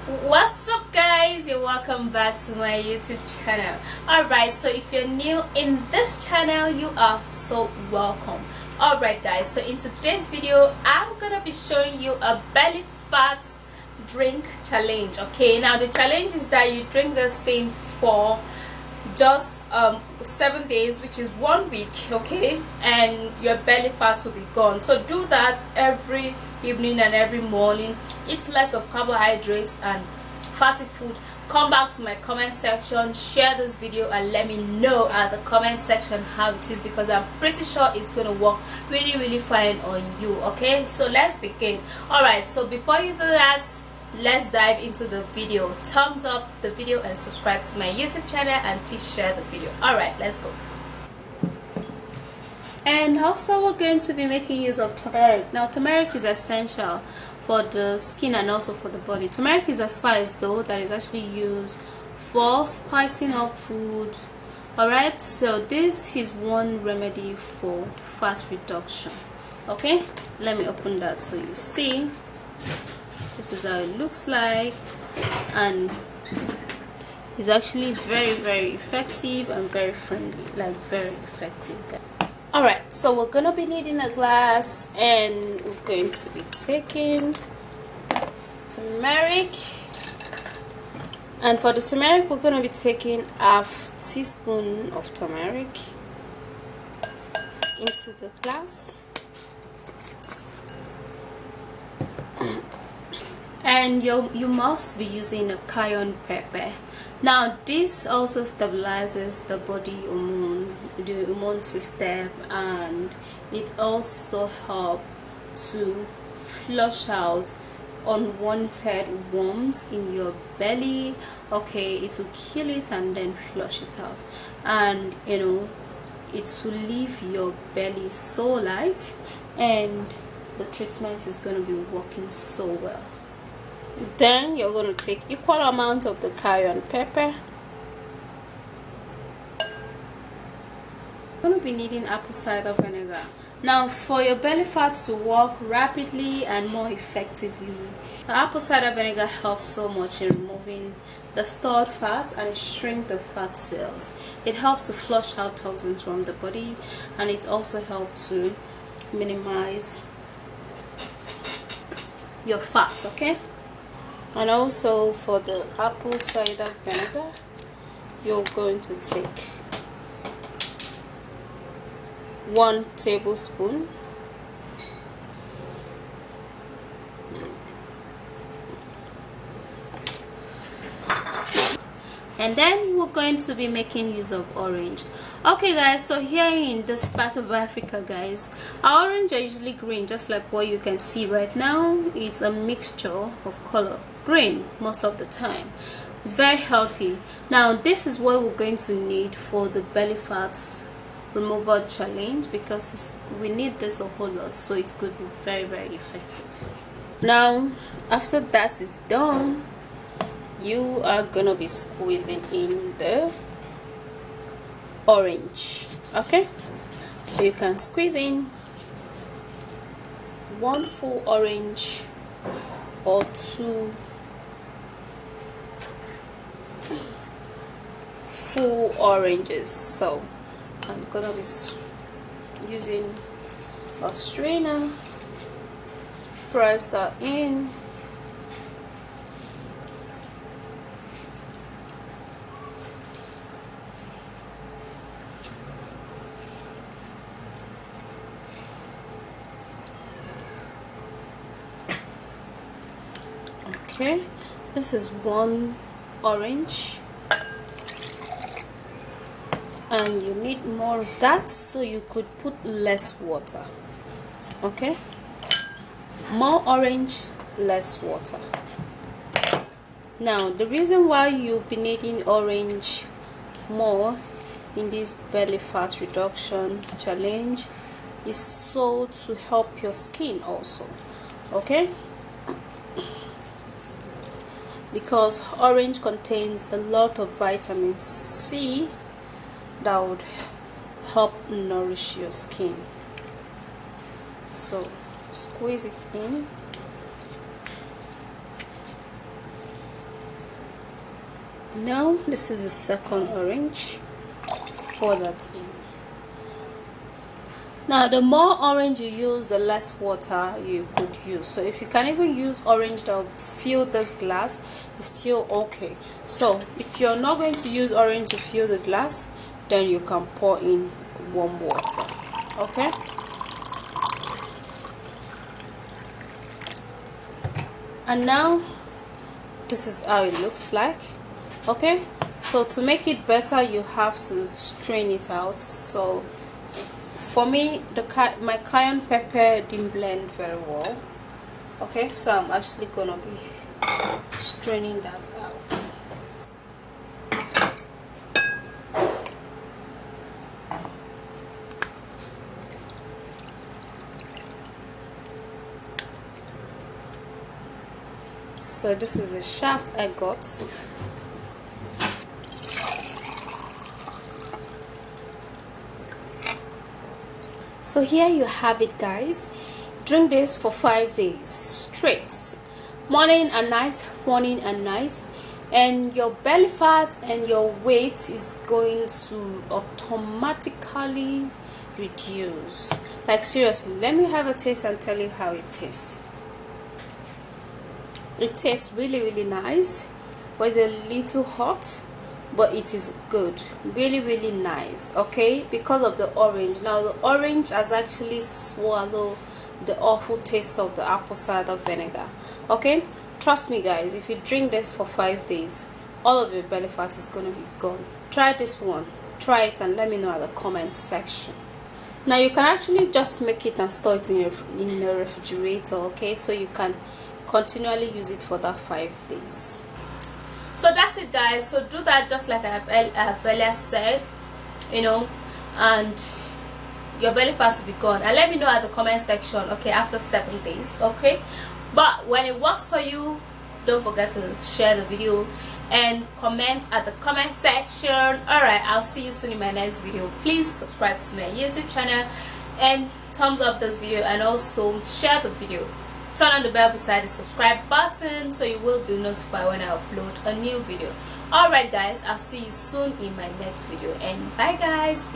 What's up guys, you're welcome back to my YouTube channel. Alright, so if you're new in this channel, you are so welcome. Alright guys, so in today's video I'm gonna be showing you a belly fat drink challenge. Okay, now the challenge is that you drink this thing for just 7 days, which is 1 week, okay, and your belly fat will be gone. So do that every evening and every morning. Eat less of carbohydrates and fatty food. Come back to my comment section, share this video, and let me know at the comment section how it is, because I'm pretty sure it's gonna work really fine on you. Okay, so let's begin. All right, so before you do that, let's dive into the video. Thumbs up the video and subscribe to my YouTube channel, and please share the video. All right, let's go. And also we're going to be making use of turmeric. Now turmeric is essential for the skin and also for the body. Turmeric is a spice though that is actually used for spicing up food. Alright, so this is one remedy for fat reduction. Okay, let me open that so you see. This is how it looks like, and it's actually very effective and very friendly, like very effective. Alright, so we're gonna be needing a glass, and we're going to be taking turmeric, and for the turmeric we're gonna be taking half teaspoon of turmeric into the glass. And you must be using a cayenne pepper. Now this also stabilizes the body hormone, the immune system, and it also helps to flush out unwanted worms in your belly. Okay, it will kill it and then flush it out, and you know, it will leave your belly so light, and the treatment is going to be working so well. Then you're going to take equal amount of the cayenne pepper. You're going to be needing apple cider vinegar. Now for your belly fat to work rapidly and more effectively, the apple cider vinegar helps so much in removing the stored fat and shrink the fat cells. It helps to flush out toxins from the body, and it also helps to minimize your fat. Okay, and also for the apple cider vinegar, you're going to take 1 tablespoon, and then we're going to be making use of orange. Okay guys, so here in this part of Africa guys, our orange are usually green, just like what you can see right now. It's a mixture of color, green most of the time. It's very healthy. Now this is what we're going to need for the belly fats removal challenge, because we need this a whole lot, so it could be very effective. Now after that is done, you are gonna be squeezing in the orange. Okay, so you can squeeze in 1 full orange or 2 full oranges. So I'm gonna be using a strainer, press that in. Okay, this is 1 orange, and you need more of that, so you could put less water. Okay, more orange, less water. Now the reason why you'll be needing orange more in this belly fat reduction challenge is so to help your skin also. Okay, because orange contains a lot of vitamin C that would help nourish your skin. So squeeze it in. Now this is the second orange. Pour that in. Now the more orange you use, the less water you could use. So if you can even use orange that will fill this glass, it's still okay. So if you're not going to use orange to fill the glass, then you can pour in warm water. Okay, and now this is how it looks like. Okay, so to make it better, you have to strain it out. So for me, my cayenne pepper didn't blend very well. Okay, so I'm actually gonna be straining that out. So this is a shaft I got. So here you have it, guys. Drink this for 5 days straight, morning and night, morning and night, and your belly fat and your weight is going to automatically reduce. Like seriously, let me have a taste and tell you how it tastes. It tastes really nice, but it's a little hot, but it is good, really nice. Okay, because of the orange. Now the orange has actually swallowed the awful taste of the apple cider vinegar. Okay, trust me guys, if you drink this for 5 days, all of your belly fat is going to be gone. Try this one, try it, and let me know at the comment section. Now you can actually just make it and store it in your refrigerator. Okay, so you can continually use it for that 5 days. So that's it, guys. So do that just like I have earlier said, you know, and your belly fat will be gone. And let me know at the comment section, okay, after 7 days. Okay, but when it works for you, don't forget to share the video and comment at the comment section. All right, I'll see you soon in my next video. Please subscribe to my YouTube channel and thumbs up this video, and also share the video. Turn on the bell beside the subscribe button so you will be notified when I upload a new video. Alright guys, I'll see you soon in my next video, and bye guys.